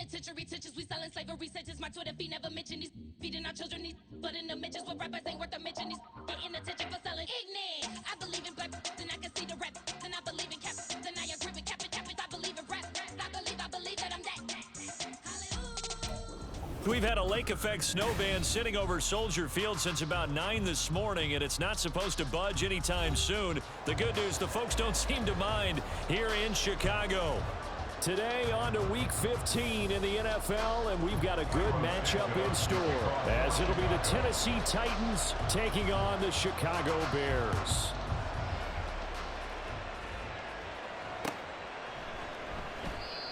penitentiary teachers, we selling slavery sentence. My Twitter feed never mention these feeding our children these, but in the mentions what rappers ain't worth a mention. These getting attention for selling ignorant. I believe in black, and I can see the rap, and I believe in cap, and I agree with cap. I believe in rap, I believe that I'm that. We've had a lake effect snow band sitting over Soldier Field since about 9 this morning, and it's not supposed to budge anytime soon. The good news, the folks don't seem to mind here in Chicago. Today on to Week 15 in the NFL, and we've got a good matchup in store, as it'll be the Tennessee Titans taking on the Chicago Bears.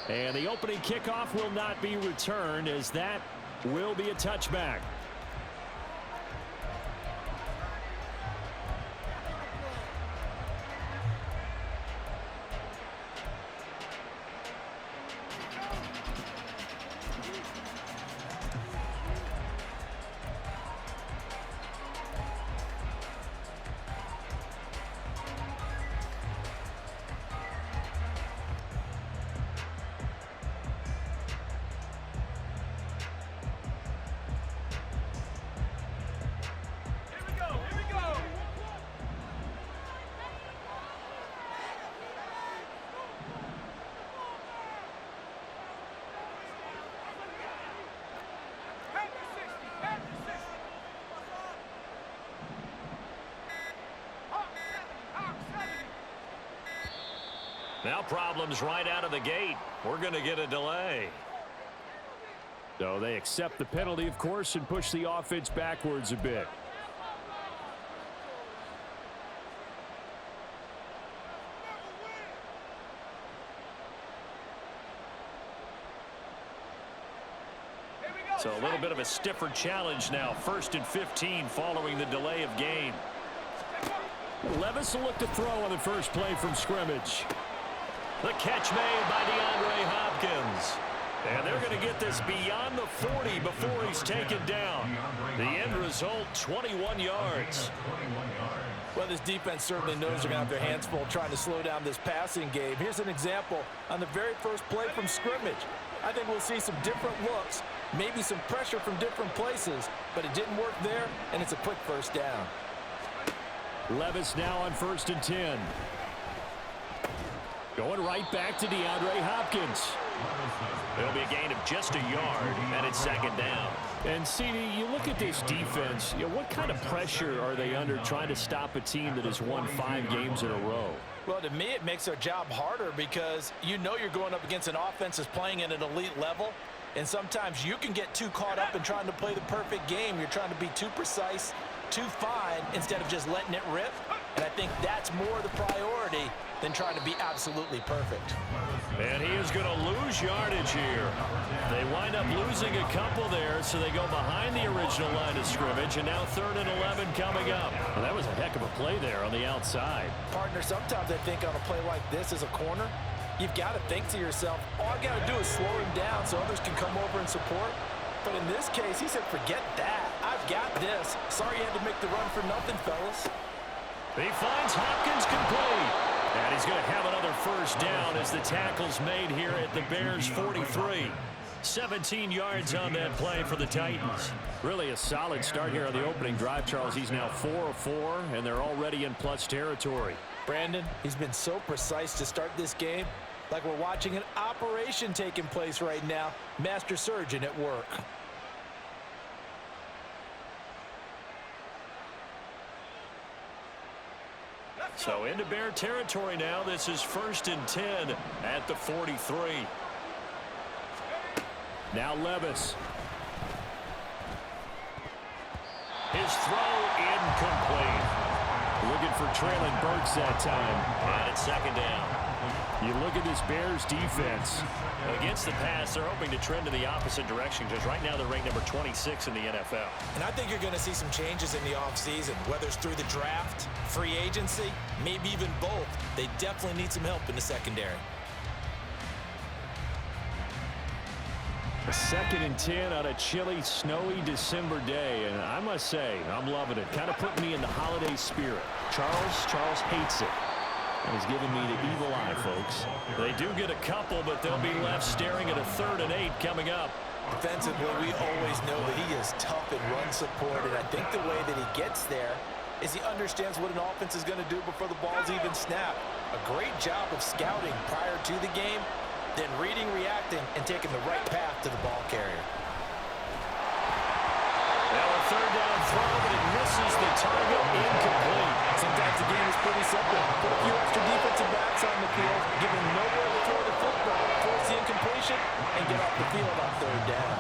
And the opening kickoff will not be returned, as that will be a touchback. Now problems right out of the gate. We're going to get a delay. So they accept the penalty, of course, and push the offense backwards a bit. So a little bit of a stiffer challenge now. 1st and 15 following the delay of game. Levis will look to throw on the first play from scrimmage. The catch made by DeAndre Hopkins. And they're going to get this beyond the 40 before he's taken down. The end result, 21 yards. Well, this defense certainly knows they're going to have their hands full trying to slow down this passing game. Here's an example on the very first play from scrimmage. I think we'll see some different looks, maybe some pressure from different places, but it didn't work there, and it's a quick first down. Levis now on 1st and 10. Going right back to DeAndre Hopkins. It'll be a gain of just a yard, and it's 2nd down. And, CD, you look at this defense, what kind of pressure are they under trying to stop a team that has won 5 games in a row? Well, to me, it makes their job harder because you know you're going up against an offense that's playing at an elite level, and sometimes you can get too caught up in trying to play the perfect game. You're trying to be too precise, too fine, instead of just letting it rip. And I think that's more the priority than trying to be absolutely perfect. And he is going to lose yardage here. They wind up losing a couple there, so they go behind the original line of scrimmage, and now 3rd and 11 coming up. Well, that was a heck of a play there on the outside. Partner, sometimes I think on a play like this as a corner, you've got to think to yourself, all I got to do is slow him down so others can come over and support. But in this case, he said, forget that. I've got this. Sorry you had to make the run for nothing, fellas. He finds Hopkins complete. And he's going to have another first down as the tackle's made here at the Bears' 43. 17 yards on that play for the Titans. Really a solid start here on the opening drive, Charles. He's now 4 of 4, and they're already in plus territory. Brandon, he's been so precise to start this game, like we're watching an operation taking place right now. Master surgeon at work. So into Bear territory now. This is 1st and 10 at the 43. Now Levis. His throw incomplete. Looking for Traylon Burks that time. And it's 2nd down. You look at this Bears defense. Against the pass, they're hoping to trend in the opposite direction because right now they're ranked number 26 in the NFL. And I think you're going to see some changes in the offseason, whether it's through the draft, free agency, maybe even both. They definitely need some help in the secondary. A 2nd and 10 on a chilly, snowy December day, and I must say, I'm loving it. Kind of putting me in the holiday spirit. Charles hates it. He's giving me the evil eye, folks. They do get a couple, but they'll be left staring at a 3rd and 8 coming up. Defensively, we always know that he is tough in run support, and I think the way that he gets there is he understands what an offense is going to do before the ball's even snapped. A great job of scouting prior to the game, then reading, reacting, and taking the right path to the ball carrier. Now a 3rd down throw, but it misses the target, incomplete. Sometimes the game is pretty simple. Put a few extra defensive backs on the field, give them nowhere to throw the football, force the incompletion, and get off the field on 3rd down.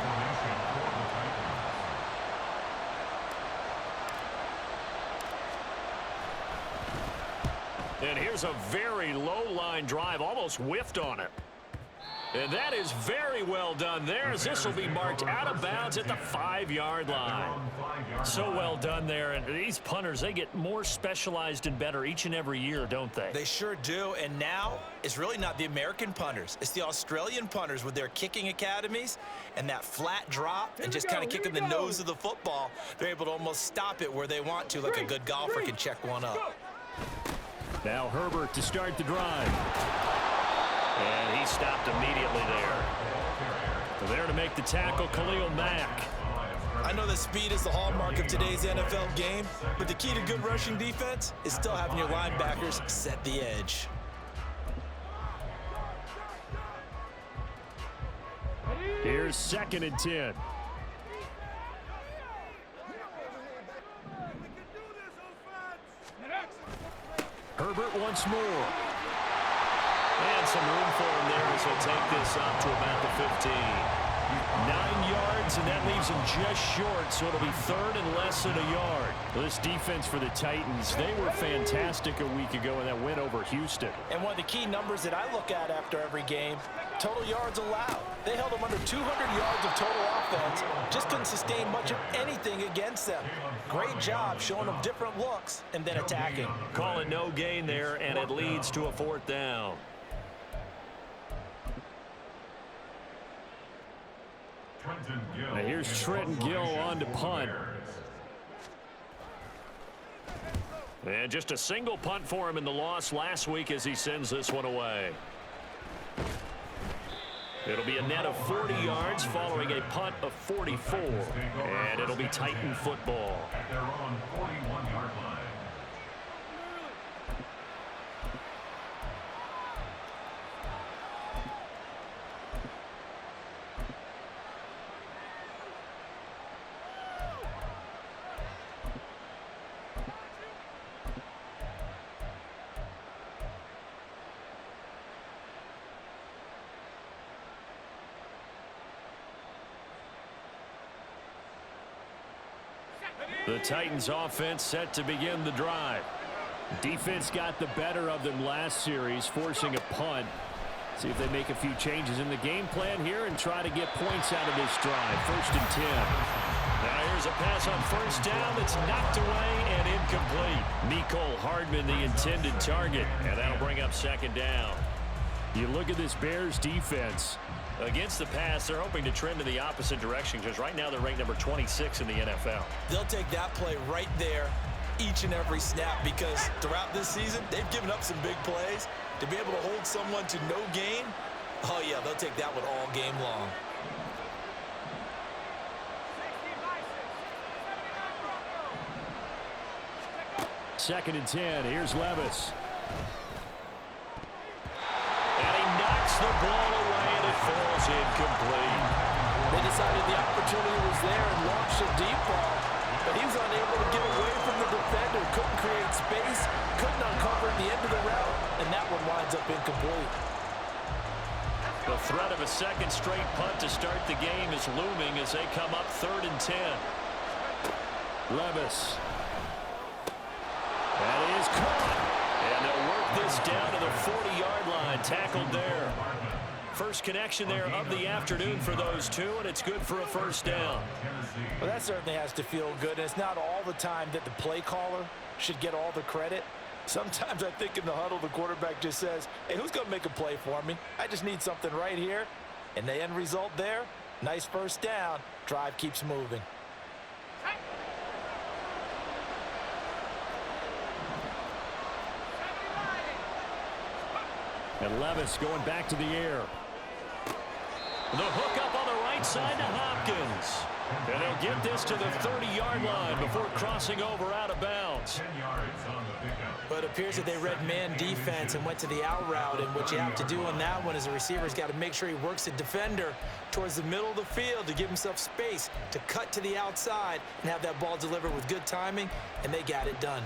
And here's a very low-line drive, almost whiffed on it. And that is very well done there, as this will be marked out of bounds at the 5-yard line. So well done there, and these punters, they get more specialized and better each and every year, don't they? They sure do, and now it's really not the American punters. It's the Australian punters with their kicking academies and that flat drop and just kind of kicking the nose of the football. They're able to almost stop it where they want to, like a good golfer can check one up. Now Herbert to start the drive. And he stopped immediately there. There to make the tackle, Khalil Mack. I know that speed is the hallmark of today's NFL game, but the key to good rushing defense is still having your linebackers set the edge. Here's 2nd and 10. Herbert once more. And some room for him there as he'll take this up to about the 15. 9 yards, and that leaves him just short, so it'll be 3rd and less than a yard. Well, this defense for the Titans, they were fantastic a week ago in that win over Houston. And one of the key numbers that I look at after every game, total yards allowed. They held them under 200 yards of total offense, just couldn't sustain much of anything against them. Great job showing them different looks and then attacking. Calling no gain there, and it leads to a 4th down. Now here's Trenton Gill on to punt. And just a single punt for him in the loss last week as he sends this one away. It'll be a net of 40 yards following a punt of 44. And it'll be Titan football. At their own 41-yard line. The Titans offense set to begin the drive. Defense got the better of them last series, forcing a punt. See if they make a few changes in the game plan here and try to get points out of this drive. 1st and 10. Now here's a pass on 1st down that's knocked away and incomplete. Mecole Hardman, the intended target, and that'll bring up 2nd down. You look at this Bears defense. Against the pass, they're hoping to trend in the opposite direction because right now they're ranked number 26 in the NFL. They'll take that play right there each and every snap because throughout this season, they've given up some big plays. To be able to hold someone to no gain, oh yeah, they'll take that one all game long. Second and 10. Here's Levis. And he knocks the ball away, and it falls incomplete. They decided the opportunity was there and launched a deep ball, but he was unable to get away from the defender, couldn't create space, couldn't uncover at the end of the route, and that one winds up incomplete. The threat of a second straight punt to start the game is looming as they come up 3rd and 10. Levis. That is caught. And they'll work this down to the 40-yard line. Tackled there. First connection there of the afternoon for those two, and it's good for a 1st down. Well, that certainly has to feel good. And it's not all the time that the play caller should get all the credit. Sometimes I think in the huddle, the quarterback just says, hey, who's going to make a play for me? I just need something right here. And the end result there, nice 1st down. Drive keeps moving. And Levis going back to the air. The hook up on the right side to Hopkins. And they'll get this to the 30-yard line before crossing over out of bounds. 10 yards on the pickup. But it appears that they read man defense and went to the out route. And what you have to do on that one is the receiver's got to make sure he works the defender towards the middle of the field to give himself space to cut to the outside and have that ball delivered with good timing, and they got it done.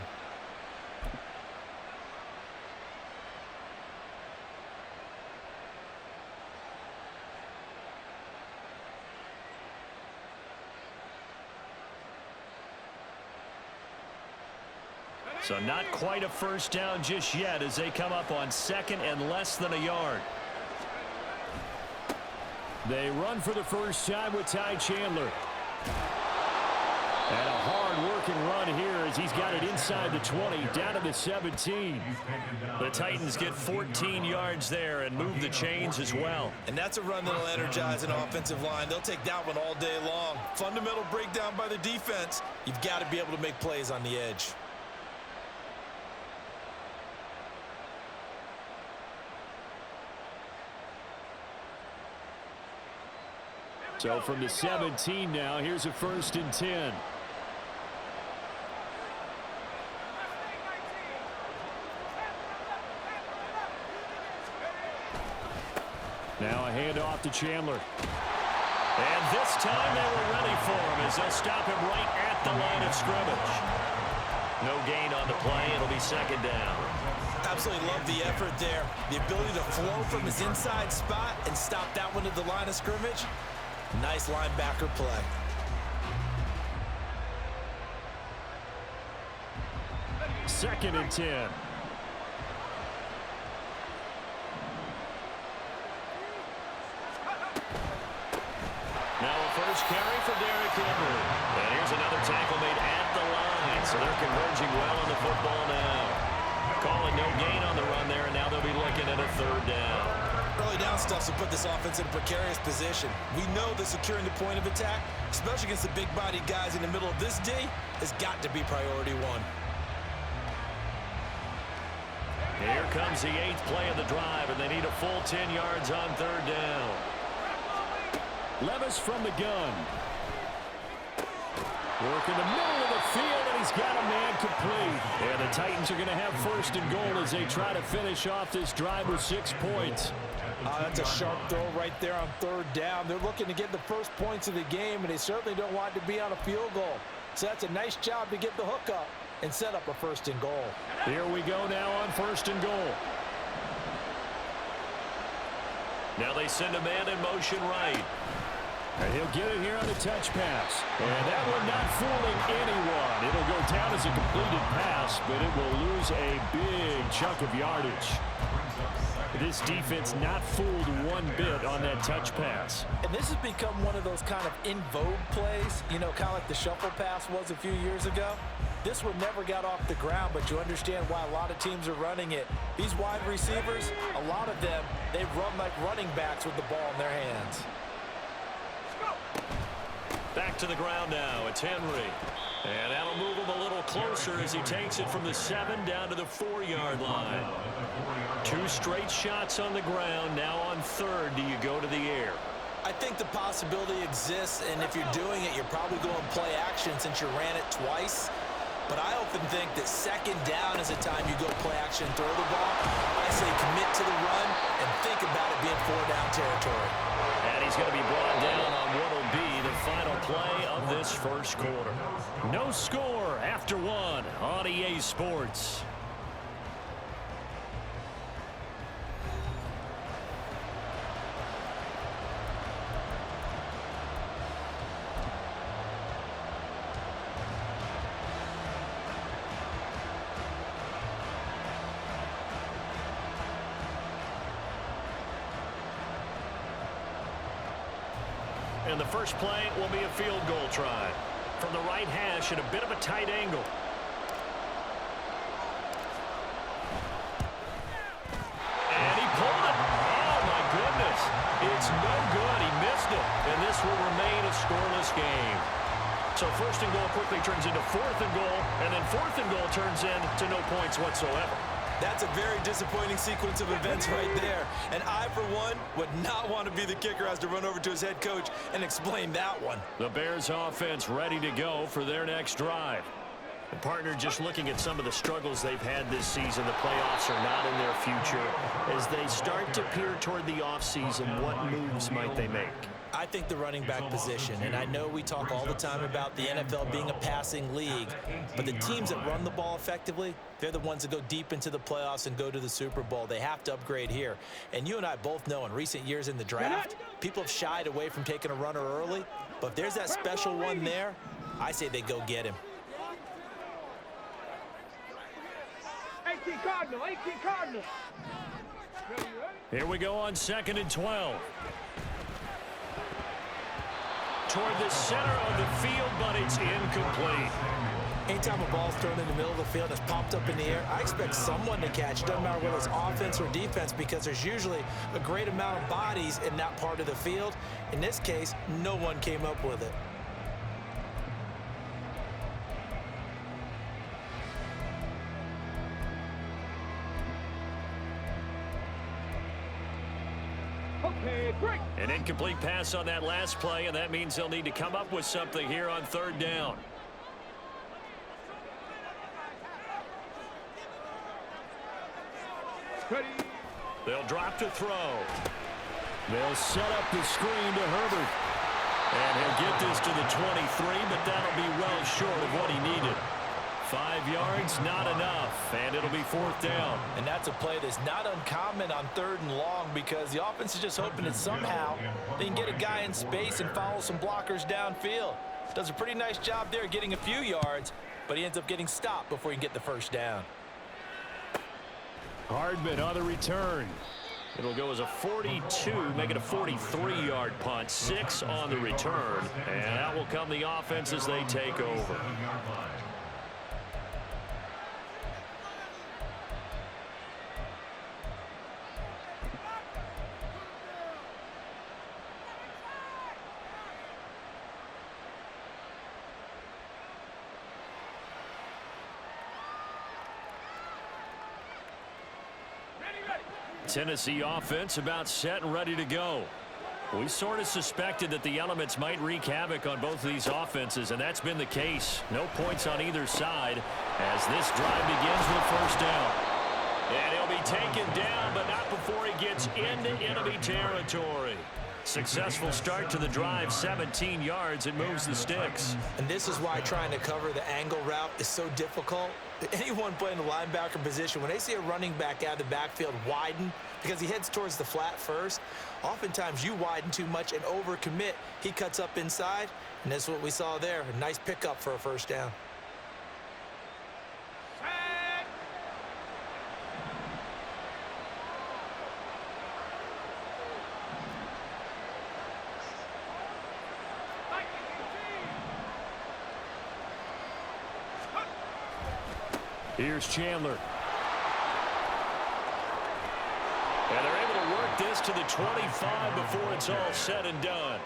So not quite a first down just yet as they come up on second and less than a yard. They run for the first time with Ty Chandler. And a hard-working run here as he's got it inside the 20, down to the 17. The Titans get 14 yards there and move the chains as well. And that's a run that'll energize an offensive line. They'll take that one all day long. Fundamental breakdown by the defense. You've got to be able to make plays on the edge. So from the 17 now, here's a 1st and 10. Now a handoff to Chandler. And this time they were ready for him as they'll stop him right at the line of scrimmage. No gain on the play. It'll be 2nd down. Absolutely love the effort there. The ability to flow from his inside spot and stop that one at the line of scrimmage. Nice linebacker play. Second and 10. Now a first carry for Derrick Henry. And here's another tackle made at the line. So they're converging well on the football now. Calling no gain on the run there, and now they'll be looking at a 3rd down. Early down stuff to put this offense in a precarious position. We know that securing the point of attack, especially against the big-bodied guys in the middle of this D, has got to be priority one. Here comes the 8th play of the drive, and they need a full 10 yards on 3rd down. Levis from the gun. Work in the middle of the field, and he's got a man complete. And the Titans are going to have 1st and goal as they try to finish off this drive with 6 points. That's a sharp throw right there on 3rd down. They're looking to get the first points of the game, and they certainly don't want it to be on a field goal. So that's a nice job to get the hook up and set up a 1st and goal. Here we go now on 1st and goal. Now they send a man in motion right. And he'll get it here on the touch pass. And that one not fooling anyone. It'll go down as a completed pass, but it will lose a big chunk of yardage. This defense not fooled one bit on that touch pass. And this has become one of those kind of in vogue plays, you know, kind of like the shuffle pass was a few years ago. This one never got off the ground, but you understand why a lot of teams are running it. These wide receivers, a lot of them, they run like running backs with the ball in their hands. Back to the ground now. It's Henry. And that'll move him a little closer as he takes it from the 7 down to the 4-yard line. 2 straight shots on the ground. Now on 3rd, do you go to the air? I think the possibility exists, and if you're doing it, you're probably going play action since you ran it twice. But I often think that 2nd down is a time you go play action and throw the ball. I say commit to the run and think about it being 4-down territory. And he's going to be brought down on what will be the final play of this 1st quarter. No score after 1 on EA Sports. And the first play will be a field goal try. From the right hash at a bit of a tight angle. And he pulled it. Oh, my goodness. It's no good. He missed it. And this will remain a scoreless game. So 1st and goal quickly turns into 4th and goal. And then 4th and goal turns into no points whatsoever. That's a very disappointing sequence of events right there. And I, for one, would not want to be the kicker as to run over to his head coach and explain that one. The Bears offense ready to go for their next drive. And partner, just looking at some of the struggles they've had this season, the playoffs are not in their future. As they start to peer toward the offseason, what moves might they make? I think the running back position, and I know we talk all the time about the NFL being a passing league, but the teams that run the ball effectively, they're the ones that go deep into the playoffs and go to the Super Bowl. They have to upgrade here. And you and I both know in recent years in the draft, people have shied away from taking a runner early, but if there's that special one there, I say they go get him. 18 Cardinal, 18 Cardinal. Here we go on 2nd and 12. Toward the center of the field, but it's incomplete. Anytime a ball's thrown in the middle of the field and it's popped up in the air, I expect someone to catch. Doesn't matter whether it's offense or defense, because there's usually a great amount of bodies in that part of the field. In this case, no one came up with it. An incomplete pass on that last play, and that means they'll need to come up with something here on 3rd down. They'll drop to throw. They'll set up the screen to Herbert. And he'll get this to the 23, but that'll be well short of what he needed. 5 yards, not enough, and it'll be 4th down. And that's a play that's not uncommon on 3rd and long, because the offense is just hoping that somehow they can get a guy in space and follow some blockers downfield. Does a pretty nice job there getting a few yards, but he ends up getting stopped before he can get the 1st down. Hardman on the return. It'll go as a 42, make it a 43-yard punt, 6 on the return, and that will come the offense as they take over. Tennessee offense about set and ready to go. We sort of suspected that the elements might wreak havoc on both of these offenses, and that's been the case. No points on either side as this drive begins with 1st down. And he'll be taken down, but not before he gets into enemy territory. Successful start to the drive, 17 yards, and moves the sticks. And this is why trying to cover the angle route is so difficult. Anyone playing the linebacker position, when they see a running back out of the backfield widen because he heads towards the flat first, oftentimes you widen too much and overcommit. He cuts up inside, and that's what we saw there. A nice pickup for a 1st down. Here's Chandler. And they're able to work this to the 25 before it's all said and done.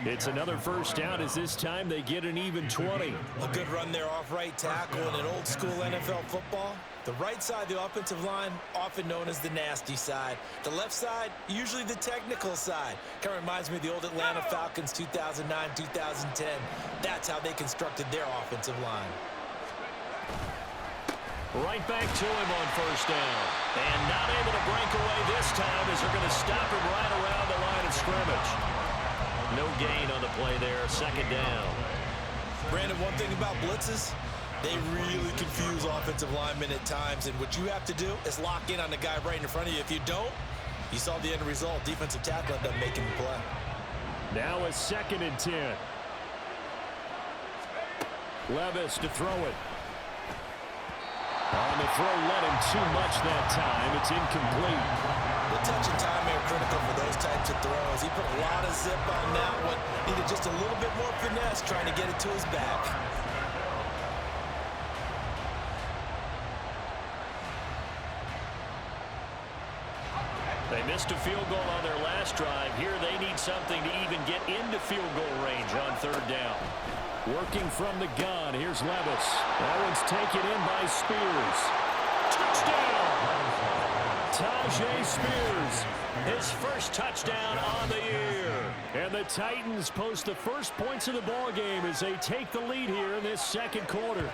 It's another 1st down as this time they get an even 20. A good run there off right tackle in an old school NFL football. The right side of the offensive line, often known as the nasty side. The left side, usually the technical side. Kind of reminds me of the old Atlanta Falcons 2009, 2010. That's how they constructed their offensive line. Right back to him on 1st down. And not able to break away this time as they're going to stop him right around the line of scrimmage. No gain on the play there, 2nd down. Brandon, one thing about blitzes, they really confuse offensive linemen at times. And what you have to do is lock in on the guy right in front of you. If you don't, you saw the end result. Defensive tackle ended up making the play. Now a 2nd and 10. Levis to throw it. On the throw, let him too much that time. It's incomplete. The touch and timing are critical for those types of throws. He put a lot of zip on that one. Needed just a little bit more finesse trying to get it to his back. They missed a field goal on their last drive. Here they need something to even get into field goal range on 3rd down. Working from the gun, here's Levis. That one's taken in by Spears. Touchdown! Tyjae Spears, his first touchdown on the year. And the Titans post the first points of the ball game as they take the lead here in this second quarter.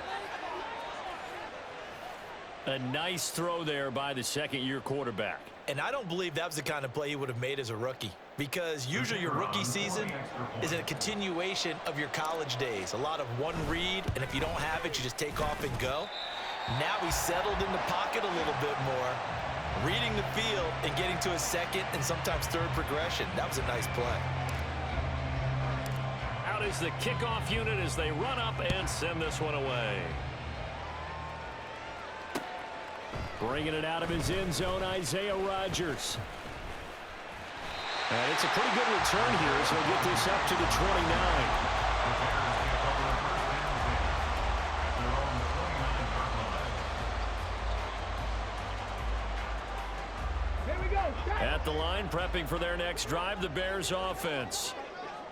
A nice throw there by the second-year quarterback. And I don't believe that was the kind of play he would have made as a rookie, because usually your rookie season is a continuation of your college days. A lot of one read, and if you don't have it, you just take off and go. Now he's settled in the pocket a little bit more, reading the field and getting to his second and sometimes third progression. That was a nice play. Out is the kickoff unit as they run up and send this one away. Bringing it out of his end zone, Isaiah Rodgers. And it's a pretty good return here as he'll get this up to the 29. At the line, prepping for their next drive, the Bears offense.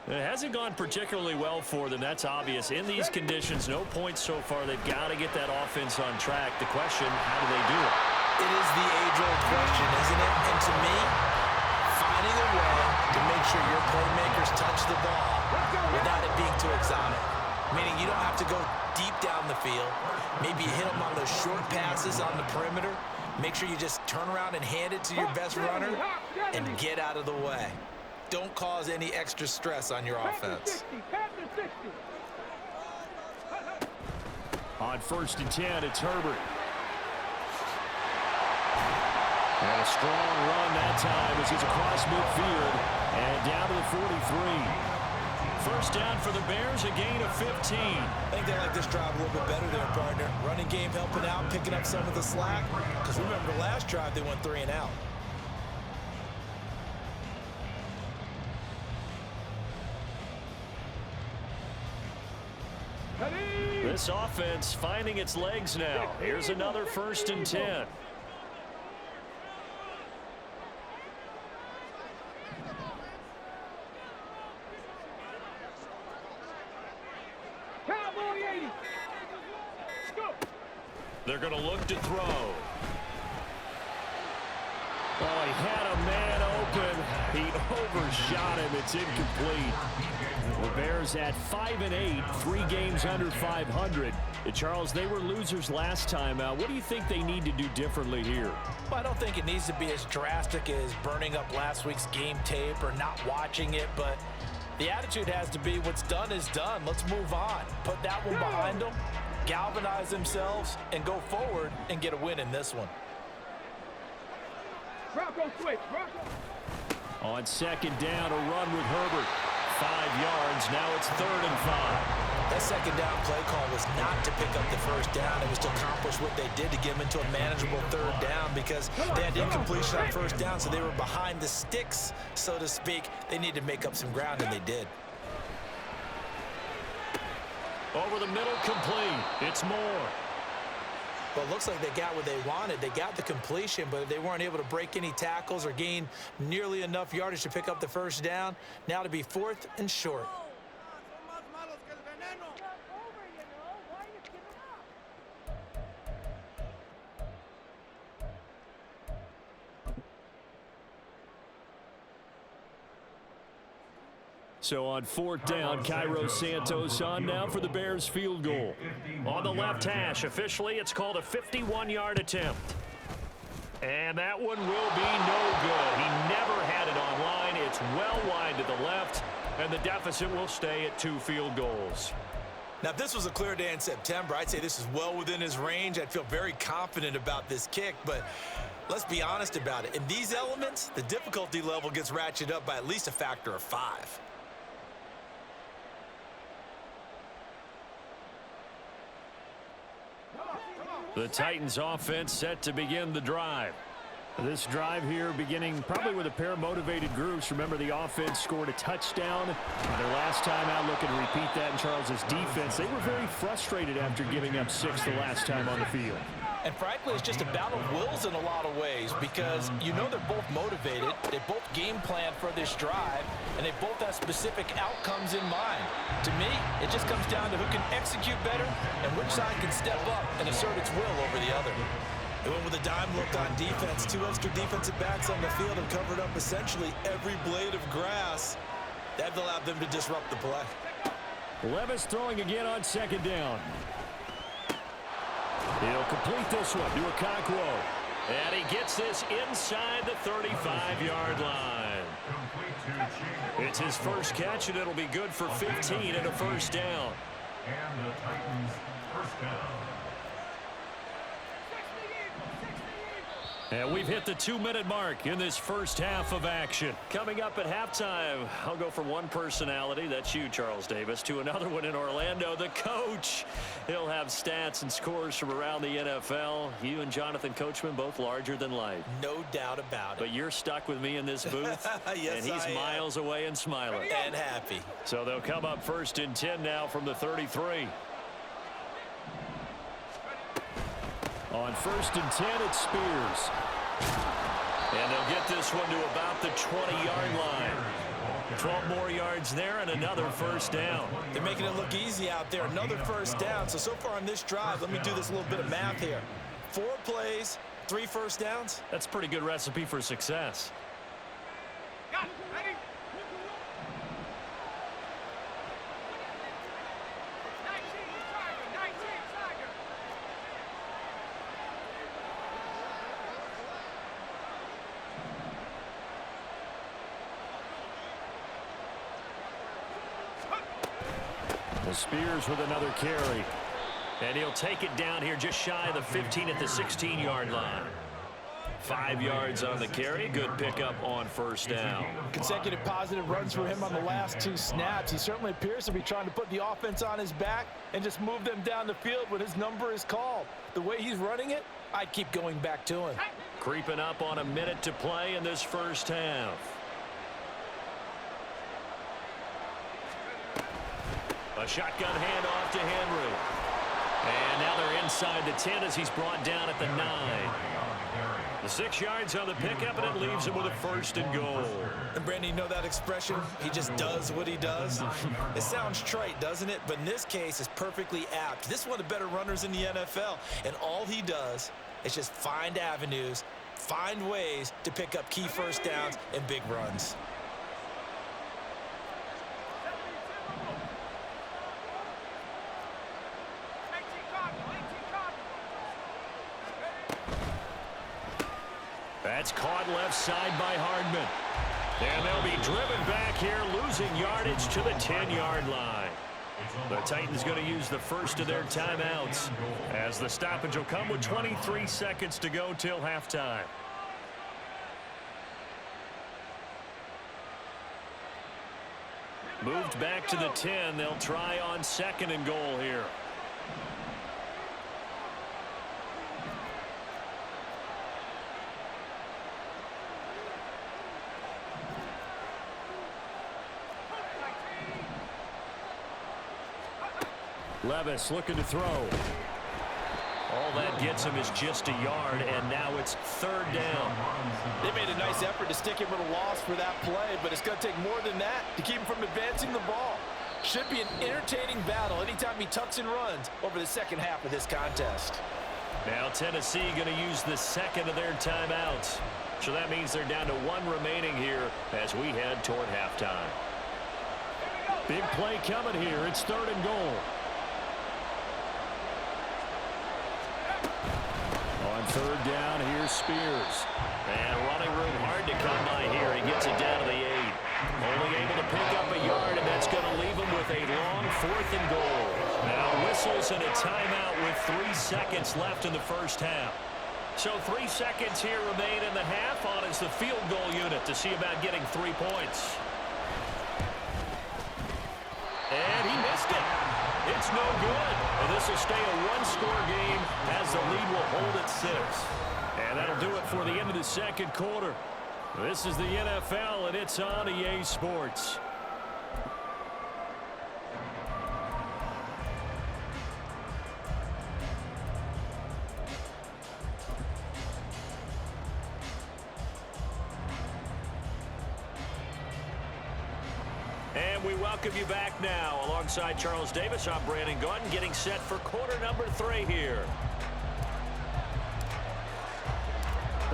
It hasn't gone particularly well for them. That's obvious. In these conditions, no points so far. They've got to get that offense on track. The question, how do they do it? It is the age-old question, isn't it? And to me, finding a way to make sure your playmakers touch the ball without it being too exotic. Meaning you don't have to go deep down the field. Maybe hit them on those short passes on the perimeter. Make sure you just turn around and hand it to your best runner and get out of the way. Don't cause any extra stress on your offense. On 1st and 10, it's Herbert. And a strong run that time as he's across midfield and down to the 43. First down for the Bears, a gain of 15. I think they like this drive a little bit better there, partner. Running game helping out, picking up some of the slack. Because remember, the last drive they went 3 and out. This offense finding its legs now. Here's another 1st and 10. They're going to look to throw. Oh, he had a man open. He overshot him. It's incomplete. The Bears at 5-8, 3 games under 500. Charles, they were losers last time out. What do you think they need to do differently here? Well, I don't think it needs to be as drastic as burning up last week's game tape or not watching it, but the attitude has to be what's done is done. Let's move on. Put that one behind them, galvanize themselves, and go forward and get a win in this one. Bronco switch, Bronco. On 2nd down, a run with Herbert. 5 yards. Now it's 3rd and 5. That 2nd down play call was not to pick up the 1st down. It was to accomplish what they did to get them into a manageable 3rd down because they had incompletion on 1st down, so they were behind the sticks, so to speak. They needed to make up some ground, and they did. Over the middle, complete. It's Moore. Well, it looks like they got what they wanted. They got the completion, but they weren't able to break any tackles or gain nearly enough yardage to pick up the 1st down. Now to be 4th and short. So on 4th down, Cairo Santos on now for the Bears field goal. On the left hash, officially it's called a 51-yard attempt. And that one will be no good. He never had it on line. It's well wide to the left, and the deficit will stay at 2 field goals. Now, if this was a clear day in September, I'd say this is well within his range. I'd feel very confident about this kick, but let's be honest about it. In these elements, the difficulty level gets ratcheted up by at least a factor of 5. The Titans offense set to begin the drive. This drive here beginning probably with a pair of motivated groups. Remember, the offense scored a touchdown their last time out. Looking to repeat that in Charles's defense. They were very frustrated after giving up 6 the last time on the field. And frankly, it's just a battle of wills in a lot of ways because you know they're both motivated. They both game plan for this drive, and they both have specific outcomes in mind. To me, it just comes down to who can execute better and which side can step up and assert its will over the other. They went with a dime look on defense. 2 extra defensive backs on the field and covered up essentially every blade of grass. That allowed them to disrupt the play. Levis throwing again on 2nd down. He'll complete this one to Okonkwo. And he gets this inside the 35-yard line. It's his first catch, and it'll be good for 15 and a first down. And the Titans first down. And we've hit the 2-minute mark in this first half of action. Coming up at halftime, I'll go from one personality, that's you, Charles Davis, to another one in Orlando, the coach. He'll have stats and scores from around the NFL. You and Jonathan Coachman, both larger than life. No doubt about it. But you're stuck with me in this booth, yes, and he's miles away and smiling. And happy. So they'll come up 1st and 10 now from the 33. On 1st and 10, it's Spears. And they'll get this one to about the 20-yard line. 12 more yards there and another first down. They're making it look easy out there. Another first down. So far on this drive, let me do this little bit of math here. 4 plays, 3 first downs. That's a pretty good recipe for success. Got it. Ready? 19, Tiger. 19, Tiger. Spears with another carry. And he'll take it down here just shy of the 15 at the 16-yard line. 5 yards on the carry. Good pickup on first down. Consecutive positive runs for him on the last 2 snaps. He certainly appears to be trying to put the offense on his back and just move them down the field when his number is called. The way he's running it, I'd keep going back to him. Creeping up on a minute to play in this first half. A shotgun handoff to Henry. And now they're inside the 10 as he's brought down at the 9. The 6 yards on the pickup, and it leaves him with a 1st and goal. And Brandon, you know that expression? He just does what he does. It sounds trite, doesn't it? But in this case, it's perfectly apt. This is one of the better runners in the NFL. And all he does is just find avenues, find ways to pick up key first downs and big runs. That's caught left side by Hardman. And they'll be driven back here, losing yardage to the 10-yard line. The Titans going to use the first of their timeouts as the stoppage will come with 23 seconds to go till halftime. Moved back to the 10. They'll try on 2nd and goal here. Levis looking to throw. All that gets him is just a yard, and now it's 3rd down. They made a nice effort to stick him with a loss for that play, but it's going to take more than that to keep him from advancing the ball. Should be an entertaining battle anytime he tucks and runs over the second half of this contest. Now Tennessee going to use the 2nd of their timeouts. So that means they're down to 1 remaining here as we head toward halftime. Big play coming here. It's 3rd and goal. On 3rd down, here's Spears. And running room hard to come by here. He gets it down to the 8. Only able to pick up a yard, and that's going to leave him with a long 4th and goal. Now whistles and a timeout with 3 seconds left in the first half. So 3 seconds here remain in the half. On is the field goal unit to see about getting 3 points. And he missed it. It's no good. And this will stay a 1-score game as the lead will hold at 6. And that'll do it for the end of the 2nd quarter. This is the NFL, and it's on EA Sports. And we welcome you back now. Alongside Charles Davis, I'm Brandon Gordon, getting set for quarter number 3 here.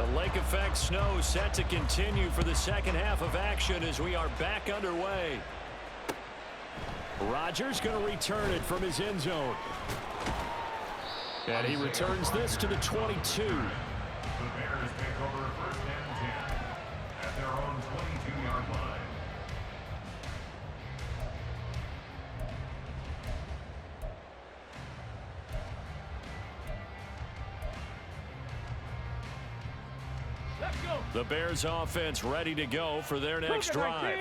The lake effect snow set to continue for the second half of action as we are back underway. Rodgers going to return it from his end zone. And he returns this to the 22. The Bears take over 1st and 10 at their own 22-yard line. Let's go. The Bears offense ready to go for their next drive.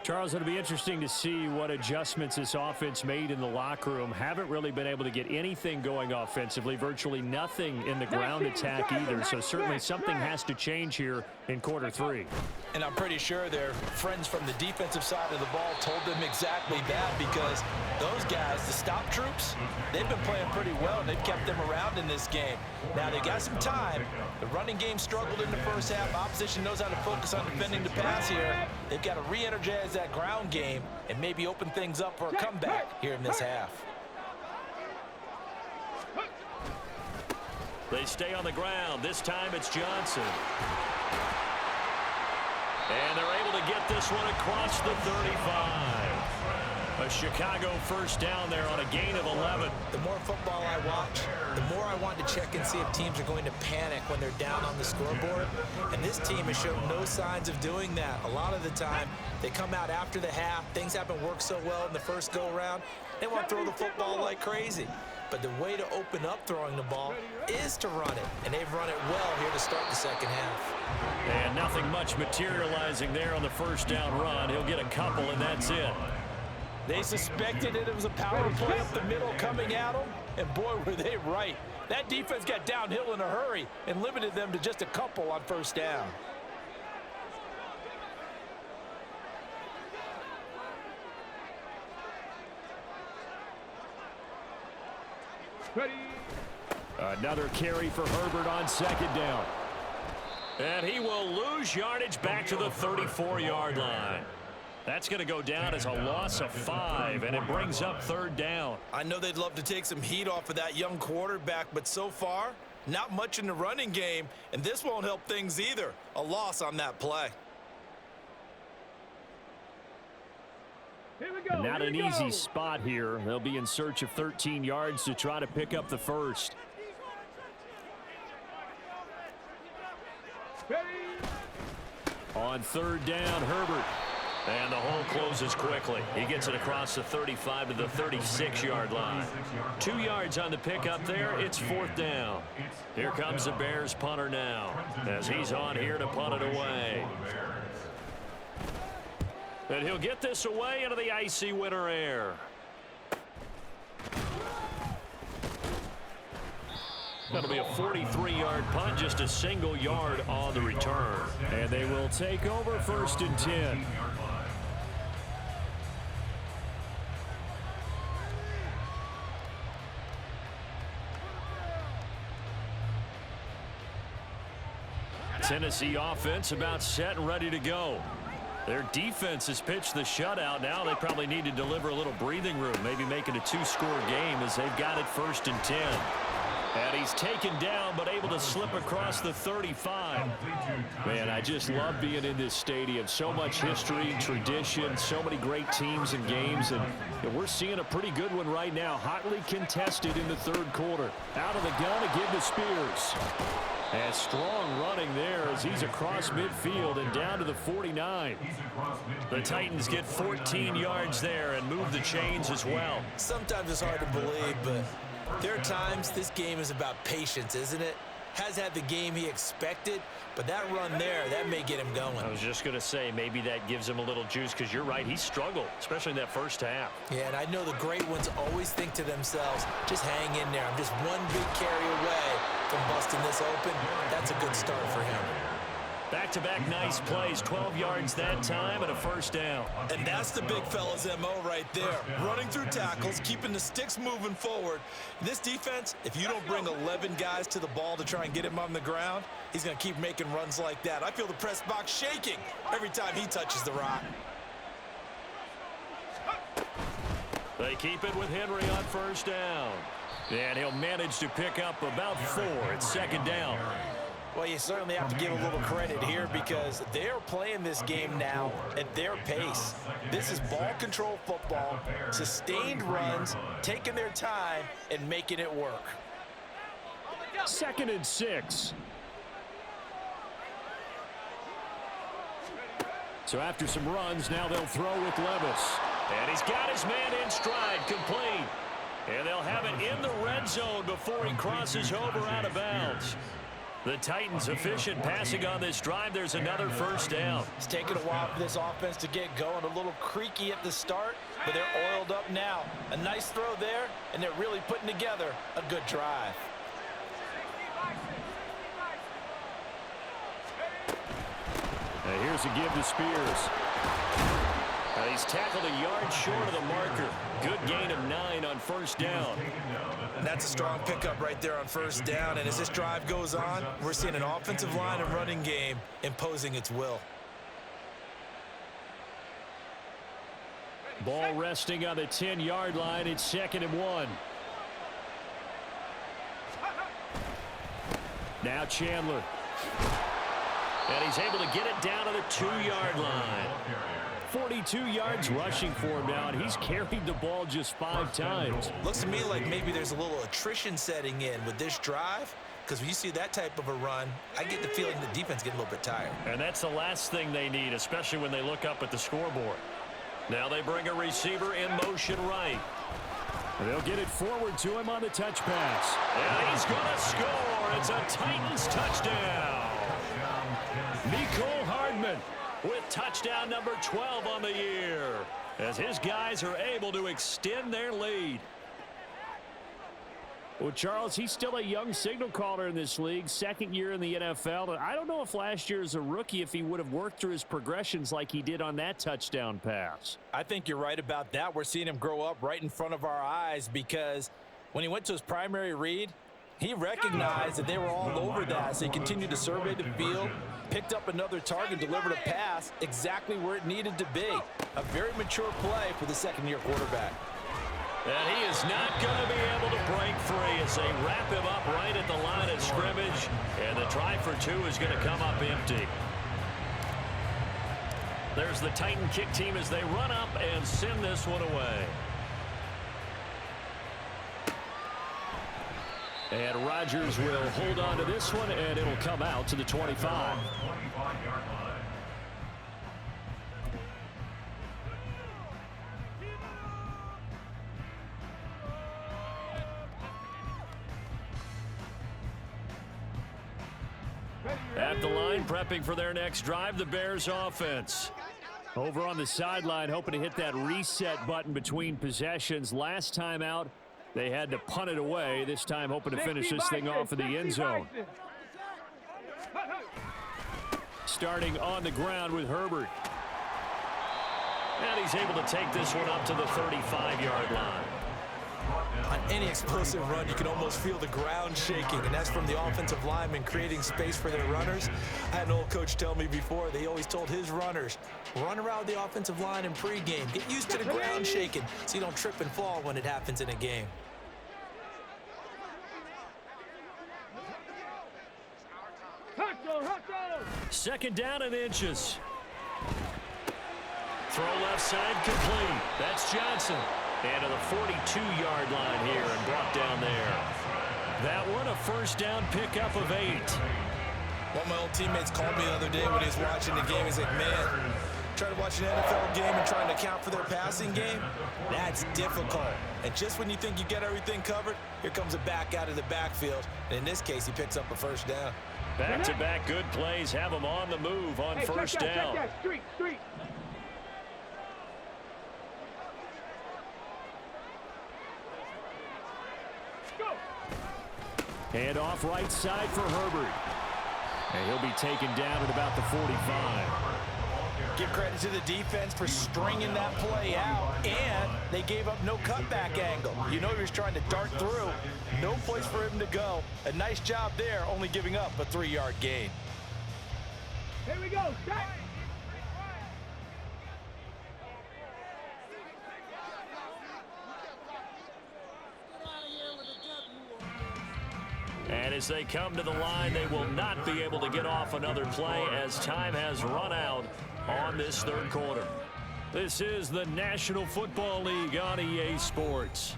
Charles, it'll be interesting to see what adjustments this offense made in the locker room. Haven't really been able to get anything going offensively, virtually nothing in the ground attack either. So certainly something has to change here in quarter 3. And I'm pretty sure their friends from the defensive side of the ball told them exactly that, because those guys, the stop troops, they've been playing pretty well, and they've kept them around in this game. Now, they got some time. The running game struggled in the first half. Opposition knows how to focus on defending the pass here. They've got to re-energize that ground game and maybe open things up for a comeback here in this half. They stay on the ground. This time it's Johnson. And they're able to get this one across the 35. A Chicago first down there on a gain of 11. The more football I watch, the more I want to check and see if teams are going to panic when they're down on the scoreboard. And this team has shown no signs of doing that. A lot of the time, they come out after the half. Things haven't worked so well in the first go-around. They want to throw the football like crazy. But the way to open up throwing the ball is to run it. And they've run it well here to start the second half. And nothing much materializing there on the first down run. He'll get a couple, and that's it. They suspected it was a power play up the middle coming at them, and boy, were they right. That defense got downhill in a hurry and limited them to just a couple on first down. Ready. Another carry for Herbert on second down. And he will lose yardage back to the 34-yard line. That's going to go down as a loss of 5, and it brings up third down. I know they'd love to take some heat off of that young quarterback, but so far, not much in the running game, and this won't help things either. A loss on that play. Here we go. Not an easy spot here. They'll be in search of 13 yards to try to pick up the first. Ready. On third down, Herbert. And the hole closes quickly. He gets it across the 35 to the 36-yard line. 2 yards on the pickup there. It's fourth down. Here comes the Bears punter now as he's on here to punt it away. And he'll get this away into the icy winter air. That'll be a 43-yard punt, just a single yard on the return. And they will take over 1st and 10. Tennessee offense about set and ready to go. Their defense has pitched the shutout. Now they probably need to deliver a little breathing room, maybe make it a 2-score game as they've got it 1st and 10. And he's taken down, but able to slip across the 35. Man, I just love being in this stadium. So much history, tradition, so many great teams and games. And we're seeing a pretty good one right now. Hotly contested in the third quarter. Out of the gun to give to Spears. And strong running there as he's across midfield and down to the 49. The Titans get 14 yards there and move the chains as well. Sometimes it's hard to believe, but there are times this game is about patience, isn't it? Has had the game he expected, but that run there, that may get him going. I was just going to say, maybe that gives him a little juice, because you're right, he struggled, especially in that first half. Yeah, and I know the great ones always think to themselves, just hang in there. I'm just one big carry away from busting this open. That's a good start for him. Back-to-back nice plays, 12 yards that time and a first down. And that's the big fella's MO right there. Running through tackles, keeping the sticks moving forward. This defense, if you don't bring 11 guys to the ball to try and get him on the ground, he's going to keep making runs like that. I feel the press box shaking every time he touches the rock. They keep it with Henry on first down. And he'll manage to pick up about 4 at second down. Well, you certainly have to give a little credit here because they're playing this game now at their pace. This is ball control football, sustained runs, taking their time and making it work. 2nd and 6. So after some runs, now they'll throw with Levis. And he's got his man in stride, complete. And they'll have it in the red zone before he crosses over out of bounds. The Titans efficient passing on this drive. There's another first down. It's taken a while for this offense to get going. A little creaky at the start, but they're oiled up now. A nice throw there, and they're really putting together a good drive. And here's a give to Spears. He's tackled a yard short of the marker. Good gain of 9 on first down. And that's a strong pickup right there on first down. And as this drive goes on, we're seeing an offensive line and running game imposing its will. Ball resting on the 10-yard line. It's 2nd and 1. Now Chandler. And he's able to get it down to the 2-yard line. 42 yards rushing for him now, and he's carried the ball just 5 times. Looks to me like maybe there's a little attrition setting in with this drive, because when you see that type of a run, I get the feeling the defense getting a little bit tired. And that's the last thing they need, especially when they look up at the scoreboard. Now they bring a receiver in motion right. They'll get it forward to him on the touch pass. And he's going to score. It's a Titans touchdown. Mecole Hardman with touchdown number 12 on the year, as his guys are able to extend their lead. Well, Charles, he's still a young signal caller in this league, 2nd year in the NFL. And I don't know if last year as a rookie, if he would have worked through his progressions like he did on that touchdown pass. I think you're right about that. We're seeing him grow up right in front of our eyes, because when he went to his primary read, he recognized that they were all over that, so he continued to survey the field, picked up another target, delivered a pass exactly where it needed to be. A very mature play for the 2nd-year quarterback. And he is not going to be able to break free as they wrap him up right at the line of scrimmage. And the try for 2 is going to come up empty. There's the Titan kick team as they run up and send this one away. And Rodgers will hold on to this one, and it'll come out to the 25. At the line, prepping for their next drive, the Bears offense. Over on the sideline, hoping to hit that reset button between possessions. Last time out, they had to punt it away. This time hoping to finish this thing off in the end zone. Starting on the ground with Herbert. And he's able to take this one up to the 35-yard line. On any explosive run, you can almost feel the ground shaking, and that's from the offensive linemen creating space for their runners. I had an old coach tell me before, they always told his runners, run around the offensive line in pregame. Get used to the ground shaking so you don't trip and fall when it happens in a game. Second down and inches. Throw left side complete. That's Johnson. And to the 42-yard line here and brought down there. That one a first down pickup of 8. One of my old teammates called me the other day when he was watching the game. He's like, man, trying to watch an NFL game and trying to account for their passing game, that's difficult. And just when you think you get everything covered, here comes a back out of the backfield. And in this case, he picks up a first down. Back-to-back good plays have them on the move on first down. Check that. Street. And off right side for Herbert. And he'll be taken down at about the 45. Give credit to the defense for stringing that play out, and they gave up no cutback angle. You know he was trying to dart through. No place for him to go. A nice job there, only giving up a 3-yard gain. Here we go. Set. And As they come to the line, they will not be able to get off another play as time has run out on this third quarter. This is the National Football League on EA Sports.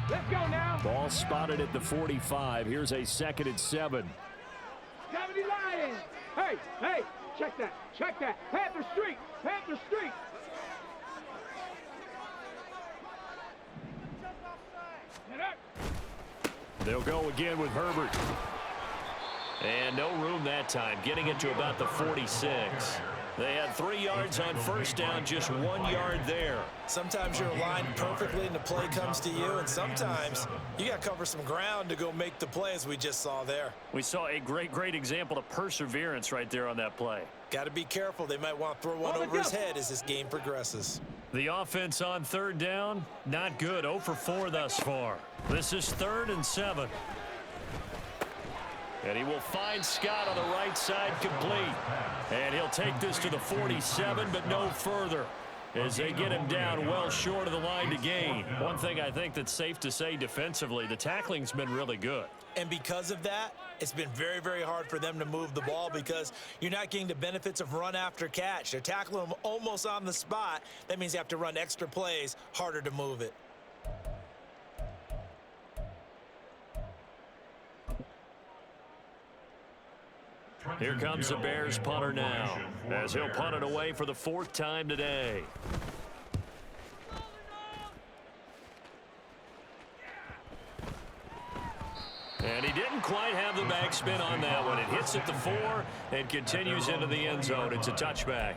Let's go now. Ball spotted at the 45. Here's a 2nd and 7. 70 Lions. Hey, hey, check that. Check that. Panther Street. Panther Street. They'll go again with Herbert. And no room that time, getting it to about the 46. They had 3 yards on first down, just 1 yard there. Sometimes you're aligned perfectly and the play comes to you, and sometimes you got to cover some ground to go make the play, as we just saw there. We saw a great example of perseverance right there on that play. Got to be careful. They might want to throw one over his head as this game progresses. The offense on third down, not good. 0 for 4 thus far. This is 3rd and 7. And he will find Scott on the right side, complete. And he'll take this to the 47, but no further, as they get him down well short of the line to gain. One thing I think that's safe to say defensively, the tackling's been really good. And because of that, it's been very hard for them to move the ball because you're not getting the benefits of run after catch. They're tackling them almost on the spot. That means you have to run extra plays, harder to move it. Here comes the Bears punter now, as he'll punt it away for the 4th time today. And he didn't quite have the backspin on that one. It hits at the 4 and continues into the end zone. It's a touchback.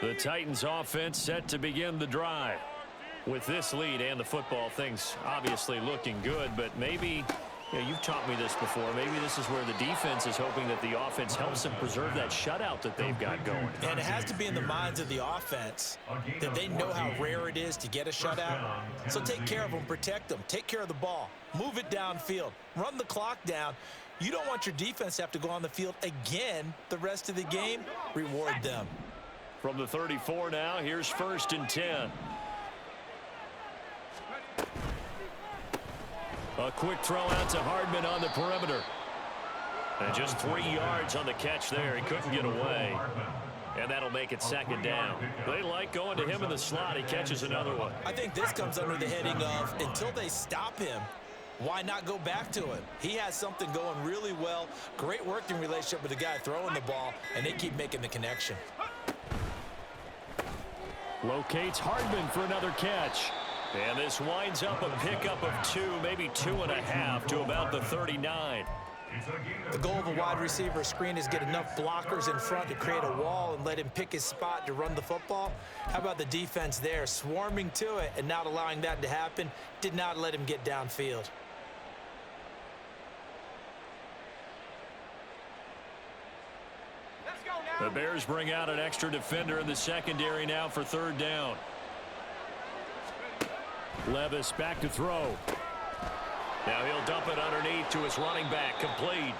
The Titans offense set to begin the drive. With this lead and the football, things obviously looking good, but maybe, you've taught me this before, maybe this is where the defense is hoping that the offense helps them preserve that shutout that they've got going. And it has to be in the minds of the offense that they know how rare it is to get a shutout. So take care of them, protect them, take care of the ball, move it downfield, run the clock down. You don't want your defense to have to go on the field again the rest of the game. Reward them. From the 34 now, here's 1st and 10. A quick throw out to Hardman on the perimeter. And just 3 yards on the catch there. He couldn't get away. And that'll make it 2nd down. They like going to him in the slot. He catches another one. I think this comes under the heading of until they stop him, why not go back to him? He has something going really well. Great working relationship with the guy throwing the ball, and they keep making the connection. Locates Hardman for another catch. And this winds up a pickup of 2, maybe 2.5 to about the 39. The goal of a wide receiver screen is get enough blockers in front to create a wall and let him pick his spot to run the football. How about the defense there, swarming to it and not allowing that to happen? Did not let him get downfield. The Bears bring out an extra defender in the secondary now for 3rd down. Levis back to throw. Now he'll dump it underneath to his running back, complete.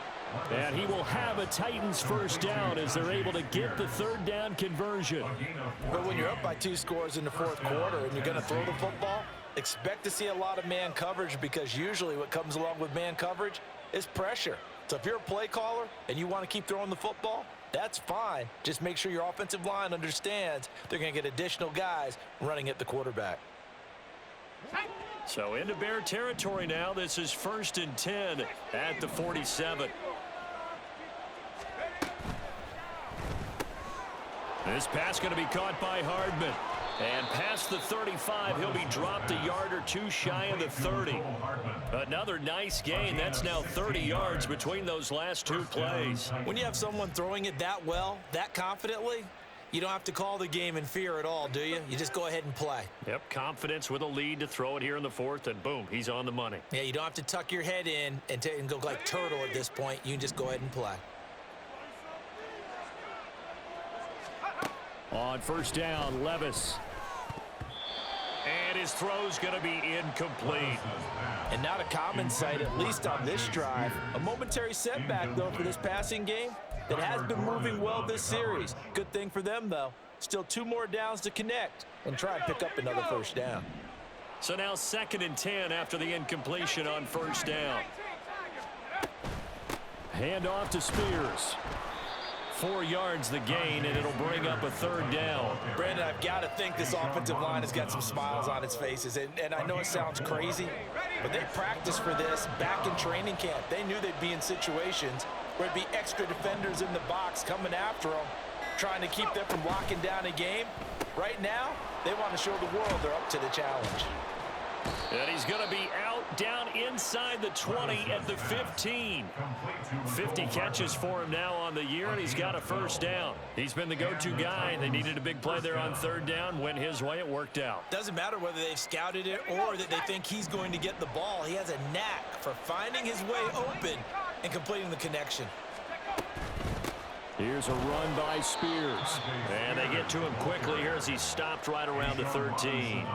And he will have a Titans 1st down as they're able to get the 3rd down conversion. But when you're up by 2 scores in the 4th quarter and you're going to throw the football, expect to see a lot of man coverage, because usually what comes along with man coverage is pressure. So if you're a play caller and you want to keep throwing the football, that's fine. Just make sure your offensive line understands they're going to get additional guys running at the quarterback. So into Bear territory now. This is 1st and 10 at the 47. This pass going to be caught by Hardman. And past the 35, he'll be dropped a yard or 2 shy of the 30. Another nice gain. That's now 30 yards between those last 2 plays. When you have someone throwing it that well, that confidently, you don't have to call the game in fear at all, do you? You just go ahead and play. Yep, confidence with a lead to throw it here in the 4th, and boom, he's on the money. Yeah, you don't have to tuck your head in and go like turtle at this point. You can just go ahead and play. On first down, Levis. And his throw's going to be incomplete. And not a common sight, at least on this drive. A momentary setback, though, for this passing game that has been moving well this series. Good thing for them, though. Still 2 more downs to connect and try and pick up another first down. So now 2nd and 10 after the incompletion on first down. Hand off to Spears. 4 yards the gain, and it'll bring up a 3rd down. Brandon, I've got to think this offensive line has got some smiles on its faces. And I know it sounds crazy, but they practiced for this back in training camp. They knew they'd be in situations where it'd be extra defenders in the box coming after them, trying to keep them from locking down a game. Right now, they want to show the world they're up to the challenge. And he's going to be out down inside the 20 at the 15. 50 catches for him now on the year, and he's got a first down. He's been the go-to guy. They needed a big play there on 3rd down. Went his way. It worked out. Doesn't matter whether they've scouted it or that they think he's going to get the ball. He has a knack for finding his way open and completing the connection. Here's a run by Spears. And they get to him quickly here as he's stopped right around the 13.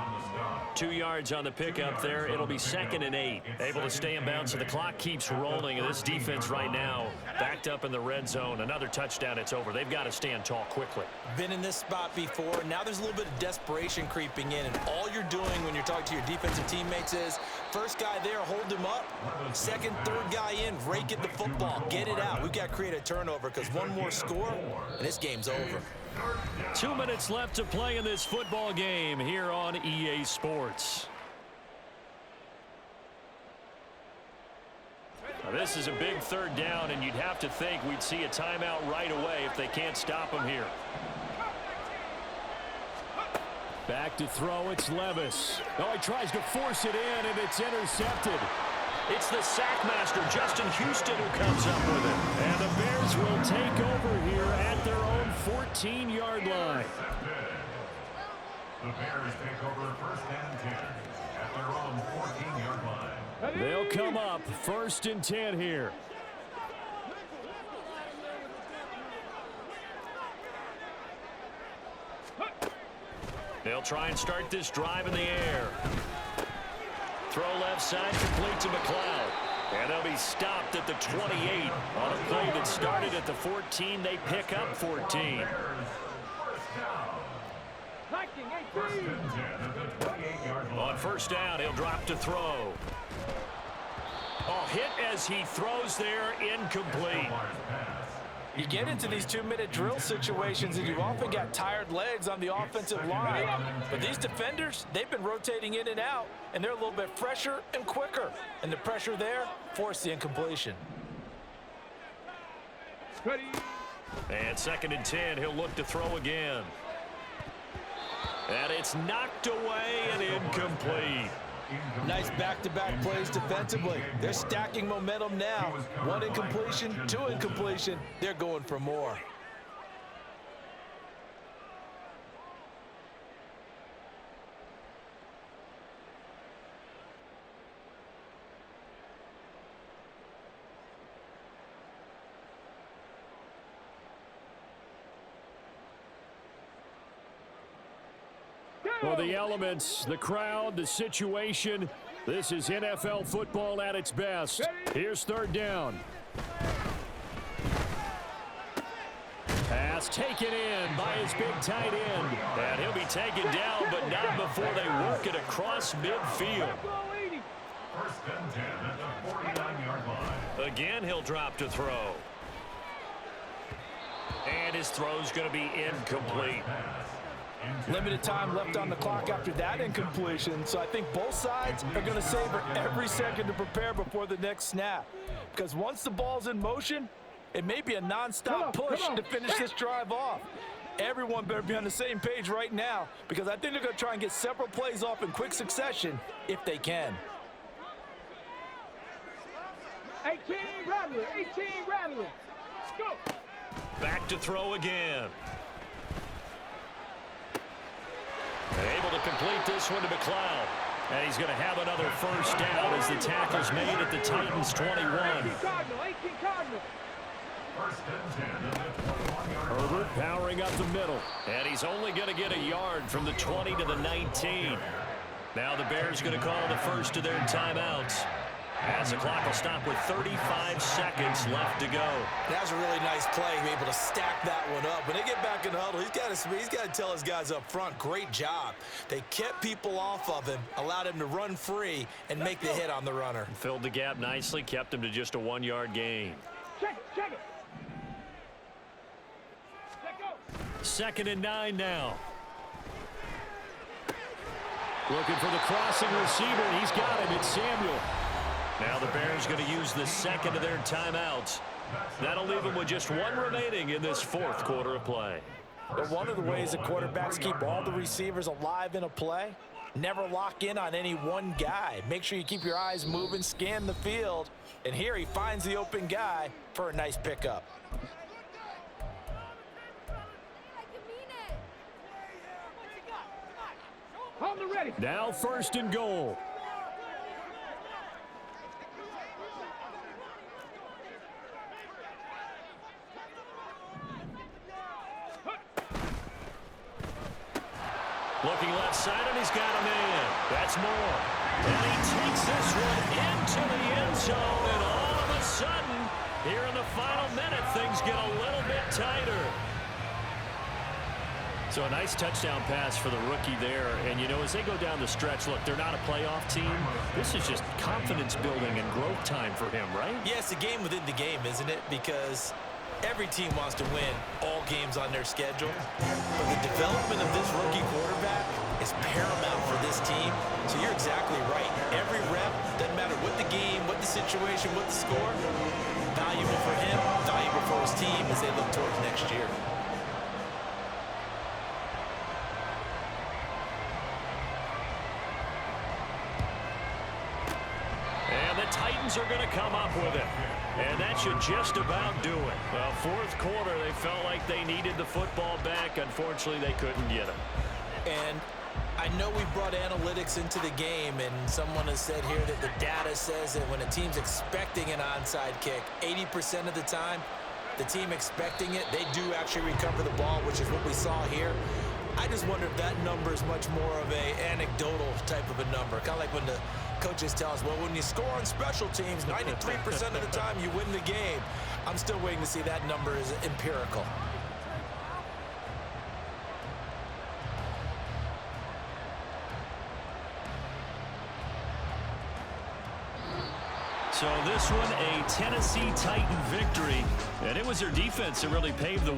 2 yards on the pickup there. It'll be 2nd and 8. Able to stay in bounds, so the clock keeps rolling. And this defense right now backed up in the red zone. Another touchdown, it's over. They've got to stand tall quickly. Been in this spot before. Now there's a little bit of desperation creeping in. And all you're doing when you're talking to your defensive teammates is, first guy there, hold him up. Second, third guy in, rake at the football. Get it out. We've got to create a turnover because one more score, and this game's over. 2 minutes left to play in this football game here on EA Sports. Now this is a big 3rd down, and you'd have to think we'd see a timeout right away if they can't stop him here. Back to throw, it's Levis. Oh, he tries to force it in, and it's intercepted. It's the sack master, Justin Houston, who comes up with it. And the Bears will take over here at their own 14-yard line. The Bears take over 1st and 10 at their own 14-yard line. They'll come up 1st and 10 here. They'll try and start this drive in the air. Throw left side, complete to McLeod. And they'll be stopped at the 28. On a play that started at the 14, they pick up 14. On first down, he'll drop to throw. Oh, hit as he throws there, incomplete. You get into these 2-minute drill situations, and you've often got tired legs on the offensive line. But these defenders, they've been rotating in and out, and they're a little bit fresher and quicker. And the pressure there forced the incompletion. And 2nd and 10, he'll look to throw again. And it's knocked away and incomplete. Nice back-to-back plays defensively. They're stacking momentum now. 1 incompletion, 2 incompletion. They're going for more. Well, the elements, the crowd, the situation, this is NFL football at its best. Here's 3rd down. Pass taken in by his big tight end. And he'll be taken down, but not before they work it across midfield. 1st and 10 at the 49-yard line. Again, he'll drop to throw. And his throw's going to be incomplete. Limited time left on the clock after that incompletion, so I think both sides are going to savor every second to prepare before the next snap. Because once the ball's in motion, it may be a non-stop push to finish this drive off. Everyone better be on the same page right now, because I think they're going to try and get several plays off in quick succession if they can. 18 Rattler, 18 Rattler. Go. Back to throw again. Able to complete this one to McLeod. And he's going to have another first down as the tackle's made at the Titans' 21. 18 Cardinal, 18 Cardinal. First and 10 at the 21-yard line. Herbert powering up the middle. And he's only going to get a yard from the 20 to the 19. Now the Bears going to call the first of their timeouts, as the clock will stop with 35 seconds left to go. That was a really nice play, be able to stack that one up. When they get back in the huddle, he's got to tell his guys up front, great job. They kept people off of him, allowed him to run free and make the hit on the runner. Filled the gap nicely, kept him to just a 1-yard gain. Check it. Let go. 2nd and 9 now. Looking for the crossing receiver, and he's got him. It's Samuel. Now the Bears going to use the second of their timeouts. That'll leave them with just one remaining in this fourth quarter of play. But one of the ways that quarterbacks keep all the receivers alive in a play, never lock in on any one guy. Make sure you keep your eyes moving, scan the field. And here he finds the open guy for a nice pickup. On the ready. Now 1st and goal. Looking left side, and he's got a man. That's Moore. And he takes this one into the end zone, and all of a sudden, here in the final minute, things get a little bit tighter. So a nice touchdown pass for the rookie there. And, you know, as they go down the stretch, look, they're not a playoff team. This is just confidence building and growth time for him, right? Yeah, it's a game within the game, isn't it? Because every team wants to win all games on their schedule. But the development of this rookie quarterback is paramount for this team. So you're exactly right. Every rep, doesn't matter what the game, what the situation, what the score, valuable for him, valuable for his team as they look towards next year. Titans are going to come up with it, and that should just about do it. Well, fourth quarter, they felt like they needed the football back. Unfortunately, they couldn't get it. And I know we brought analytics into the game, and someone has said here that the data says that when a team's expecting an onside kick, 80% of the time, the team expecting it, they do actually recover the ball, which is what we saw here. I just wonder if that number is much more of a anecdotal type of a number. Kind of like when the coaches tell us, well, when you score on special teams, 93% of the time you win the game. I'm still waiting to see that number is empirical. So this one, a Tennessee Titan victory, and it was their defense that really paved the